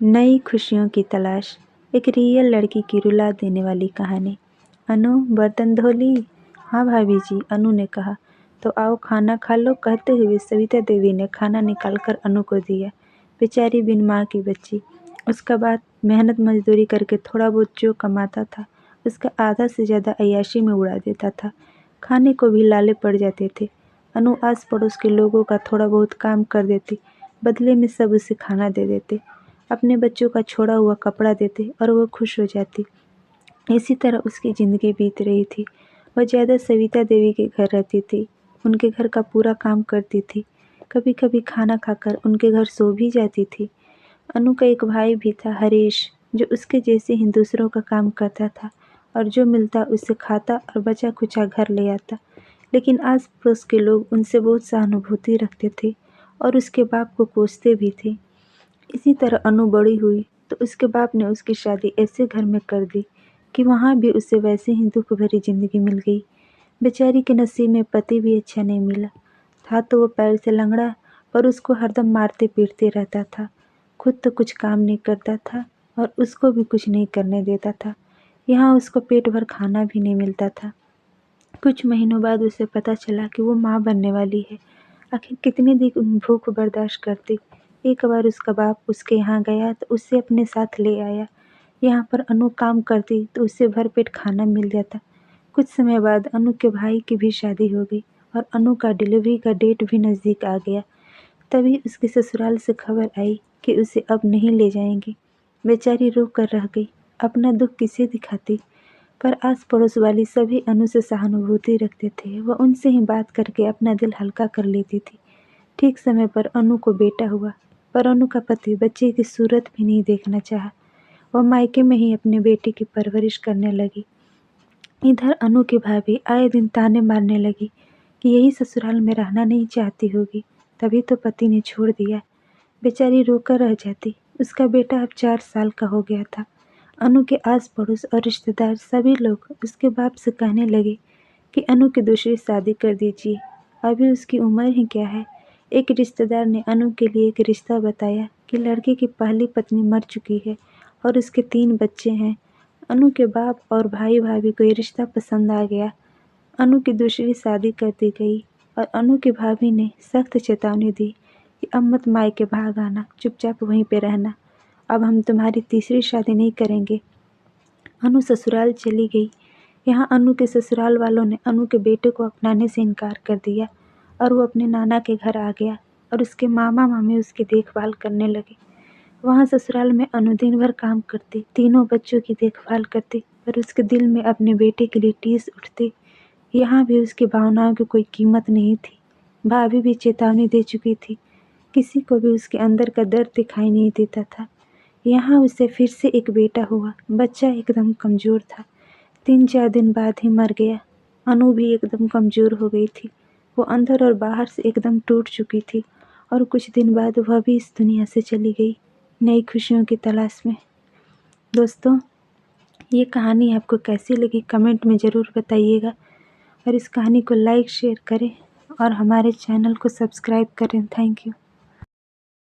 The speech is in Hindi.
नई खुशियों की तलाश, एक रियल लड़की की रुला देने वाली कहानी। अनु, बर्तन धो ली? हाँ भाभी जी, अनु ने कहा। तो आओ खाना खा लो, कहते हुए सविता देवी ने खाना निकालकर अनु को दिया। बेचारी बिन माँ की बच्ची। उसका बाप मेहनत मजदूरी करके थोड़ा बहुत जो कमाता था उसका आधा से ज़्यादा अय्याशी में उड़ा देता था। खाने को भी लाले पड़ जाते थे। अनु आस पड़ोस के लोगों का थोड़ा बहुत काम कर देती, बदले में सब उसे खाना दे देते, अपने बच्चों का छोड़ा हुआ कपड़ा देते और वह खुश हो जाती। इसी तरह उसकी ज़िंदगी बीत रही थी। वह ज़्यादा सविता देवी के घर रहती थी, उनके घर का पूरा काम करती थी, कभी कभी खाना खाकर उनके घर सो भी जाती थी। अनु का एक भाई भी था, हरीश, जो उसके जैसे ही दूसरों का काम करता था और जो मिलता उसे खाता और बचा खुचा घर ले आता। लेकिन आस पड़ोस के लोग उनसे बहुत सहानुभूति रखते थे और उसके बाप को कोसते भी थे। इसी तरह अनु बड़ी हुई तो उसके बाप ने उसकी शादी ऐसे घर में कर दी कि वहाँ भी उसे वैसे ही दुख भरी जिंदगी मिल गई। बेचारी के नसीब में पति भी अच्छा नहीं मिला था, तो वो पैर से लंगड़ा, पर उसको हरदम मारते पीटते रहता था। खुद तो कुछ काम नहीं करता था और उसको भी कुछ नहीं करने देता था। यहाँ उसको पेट भर खाना भी नहीं मिलता था। कुछ महीनों बाद उसे पता चला कि वो माँ बनने वाली है। आखिर कितने दिन भूख बर्दाश्त करती। एक बार उसका बाप उसके यहाँ गया तो उसे अपने साथ ले आया। यहाँ पर अनु काम करती तो उसे भरपेट खाना मिल जाता। कुछ समय बाद अनु के भाई की भी शादी हो गई और अनु का डिलीवरी का डेट भी नज़दीक आ गया। तभी उसके ससुराल से खबर आई कि उसे अब नहीं ले जाएंगे। बेचारी रो कर रह गई। अपना दुख किसे दिखाती, पर आस पड़ोस वाली सभी अनु से सहानुभूति रखते थे। वह उनसे ही बात करके अपना दिल हल्का कर लेती थी। ठीक समय पर अनु को बेटा हुआ, पर अनु का पति बच्चे की सूरत भी नहीं देखना चाहा। वह मायके में ही अपने बेटे की परवरिश करने लगी। इधर अनु की भाभी आए दिन ताने मारने लगी कि यही ससुराल में रहना नहीं चाहती होगी, तभी तो पति ने छोड़ दिया। बेचारी रोकर रह जाती। उसका बेटा अब 4 साल का हो गया था। अनु के आस पड़ोस और रिश्तेदार सभी लोग उसके बाप से कहने लगे कि अनु की दूसरी शादी कर दीजिए, अभी उसकी उम्र ही क्या है। एक रिश्तेदार ने अनु के लिए एक रिश्ता बताया कि लड़के की पहली पत्नी मर चुकी है और उसके 3 बच्चे हैं। अनु के बाप और भाई भाभी को ये रिश्ता पसंद आ गया। अनु की दूसरी शादी कर दी गई और अनु की भाभी ने सख्त चेतावनी दी कि अब मत मायके भाग आना, चुपचाप वहीं पे रहना, अब हम तुम्हारी तीसरी शादी नहीं करेंगे। अनु ससुराल चली गई। यहाँ अनु के ससुराल वालों ने अनु के बेटे को अपनाने से इनकार कर दिया और वो अपने नाना के घर आ गया और उसके मामा मामी उसकी देखभाल करने लगे। वहाँ ससुराल में अनु दिन भर काम करती, तीनों बच्चों की देखभाल करती, पर उसके दिल में अपने बेटे के लिए टीस उठती। यहाँ भी उसकी भावनाओं की कोई कीमत नहीं थी। भाभी भी चेतावनी दे चुकी थी, किसी को भी उसके अंदर का दर्द दिखाई नहीं देता था। यहाँ उसे फिर से एक बेटा हुआ। बच्चा एकदम कमज़ोर था, 3-4 दिन बाद ही मर गया। अनु भी एकदम कमज़ोर हो गई थी। वो अंदर और बाहर से एकदम टूट चुकी थी और कुछ दिन बाद वह भी इस दुनिया से चली गई, नई खुशियों की तलाश में। दोस्तों, ये कहानी आपको कैसी लगी कमेंट में ज़रूर बताइएगा और इस कहानी को लाइक शेयर करें और हमारे चैनल को सब्सक्राइब करें। Thank you.